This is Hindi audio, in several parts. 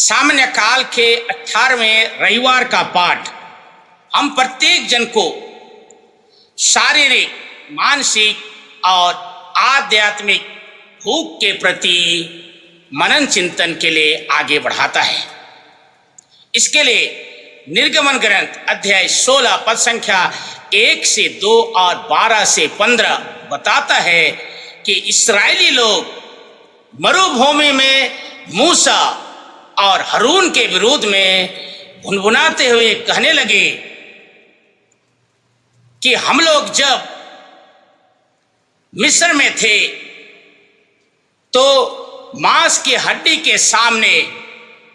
सामान्य काल के 18वें रविवार का पाठ हम प्रत्येक जन को शारीरिक, मानसिक और आध्यात्मिक भूख के प्रति मनन चिंतन के लिए आगे बढ़ाता है। इसके लिए निर्गमन ग्रंथ अध्याय 16 पद संख्या 1 से 2 और 12 से 15 बताता है कि इस्राएली लोग मरुभूमि में मूसा और हारून के विरोध में भुनभुनाते हुए कहने लगे कि हम लोग जब मिस्र में थे तो मांस की हड्डी के सामने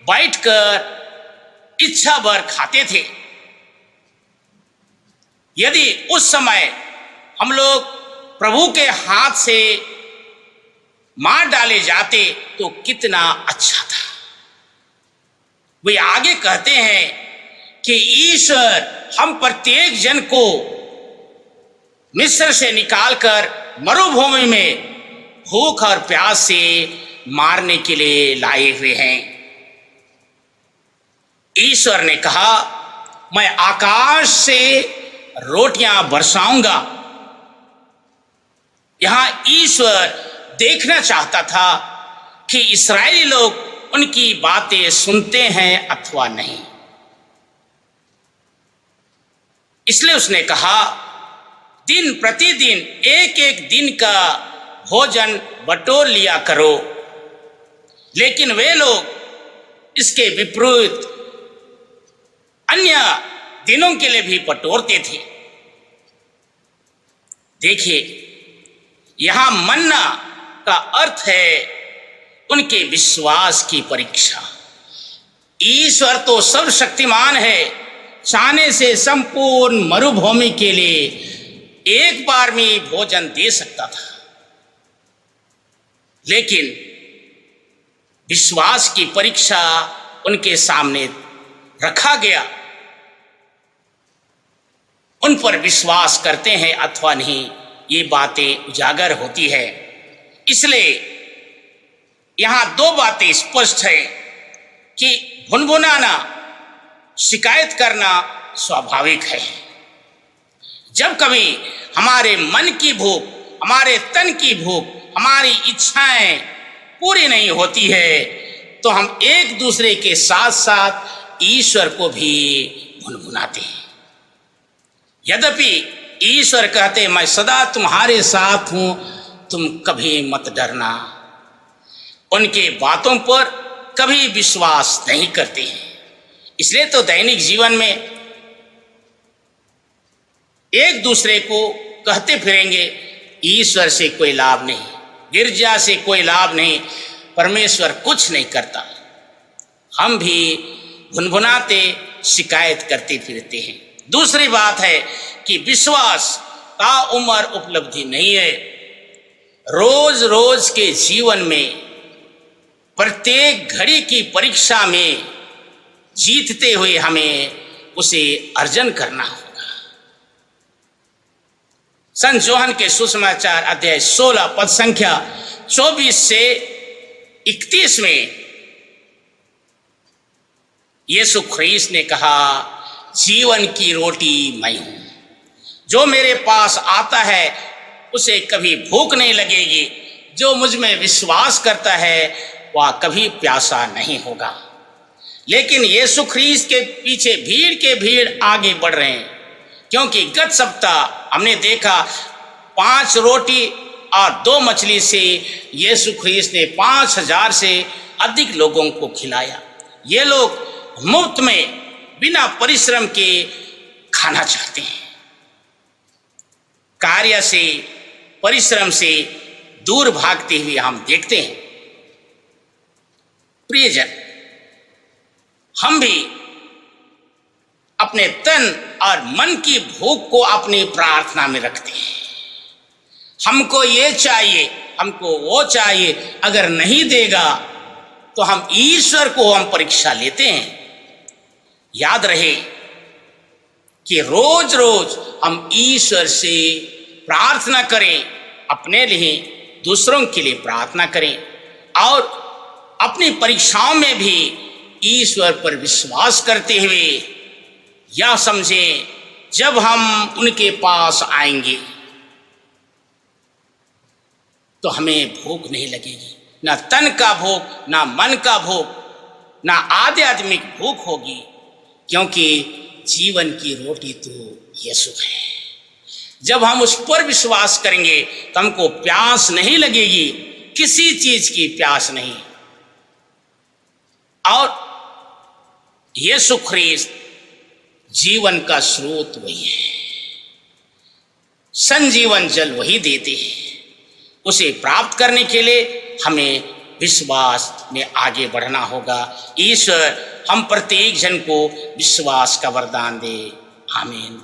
बैठकर इच्छा भर खाते थे। यदि उस समय हम लोग प्रभु के हाथ से मार डाले जाते तो कितना अच्छा था। वे आगे कहते हैं कि ईश्वर हम प्रत्येक जन को मिस्र से निकालकर मरुभूमि में भूख और प्यास से मारने के लिए लाए हुए हैं। ईश्वर ने कहा, मैं आकाश से रोटियां बरसाऊंगा। यहां ईश्वर देखना चाहता था कि इस्राएली लोग उनकी बातें सुनते हैं अथवा नहीं। इसलिए उसने कहा, दिन प्रतिदिन एक एक दिन का भोजन बटोर लिया करो। लेकिन वे लोग इसके विपरीत अन्य दिनों के लिए भी बटोरते थे। देखिए, यहां मन्ना का अर्थ है उनके विश्वास की परीक्षा। ईश्वर तो सर्वशक्तिमान है, चाहने से संपूर्ण मरुभूमि के लिए एक बार में भोजन दे सकता था, लेकिन विश्वास की परीक्षा उनके सामने रखा गया। उन पर विश्वास करते हैं अथवा नहीं, ये बातें उजागर होती है। इसलिए यहां दो बातें स्पष्ट है कि भुनभुनाना, शिकायत करना स्वाभाविक है। जब कभी हमारे मन की भूख, हमारे तन की भूख, हमारी इच्छाएं पूरी नहीं होती है तो हम एक दूसरे के साथ साथ ईश्वर को भी भुनभुनाते हैं। यद्यपि ईश्वर कहते, मैं सदा तुम्हारे साथ हूं, तुम कभी मत डरना। उनके बातों पर कभी विश्वास नहीं करते हैं। इसलिए तो दैनिक जीवन में एक दूसरे को कहते फिरेंगे, ईश्वर से कोई लाभ नहीं, गिरजा से कोई लाभ नहीं, परमेश्वर कुछ नहीं करता। हम भी भुनभुनाते, शिकायत करते फिरते हैं। दूसरी बात है कि विश्वास ताउम्र उपलब्धि नहीं है। रोज रोज के जीवन में प्रत्येक घड़ी की परीक्षा में जीतते हुए हमें उसे अर्जन करना होगा। संत योहन के सुसमाचार अध्याय 16 पद संख्या 24 से 31 में यीशु ख्रीस्त ने कहा, जीवन की रोटी मैं हूं, जो मेरे पास आता है उसे कभी भूख नहीं लगेगी, जो मुझ में विश्वास करता है वह कभी प्यासा नहीं होगा। लेकिन यीशु ख्रीस्त के पीछे भीड़ के भीड़ आगे बढ़ रहे हैं, क्योंकि गत सप्ताह हमने देखा 5 रोटी और 2 मछली से यीशु ख्रीस्त ने 5000 से अधिक लोगों को खिलाया। ये लोग मुफ्त में बिना परिश्रम के खाना चाहते हैं। कार्य से, परिश्रम से दूर भागते हुए हम देखते हैं। प्रियजन, हम भी अपने तन और मन की भूख को अपनी प्रार्थना में रखते हैं। हमको ये चाहिए, हमको वो चाहिए, अगर नहीं देगा तो हम ईश्वर को हम परीक्षा लेते हैं। याद रहे कि रोज रोज हम ईश्वर से प्रार्थना करें, अपने लिए, दूसरों के लिए प्रार्थना करें और अपनी परीक्षाओं में भी ईश्वर पर विश्वास करते हुए यह समझें, जब हम उनके पास आएंगे तो हमें भूख नहीं लगेगी, ना तन का भूख, ना मन का भूख, ना आध्यात्मिक भूख होगी, क्योंकि जीवन की रोटी तो यीशु है। जब हम उस पर विश्वास करेंगे तो हमको प्यास नहीं लगेगी, किसी चीज की प्यास नहीं। और यीशु ख्रीस्त जीवन का स्रोत वही है, संजीवन जल वही देते हैं। उसे प्राप्त करने के लिए हमें विश्वास में आगे बढ़ना होगा। ईश्वर हम प्रत्येक जन को विश्वास का वरदान दे। आमीन।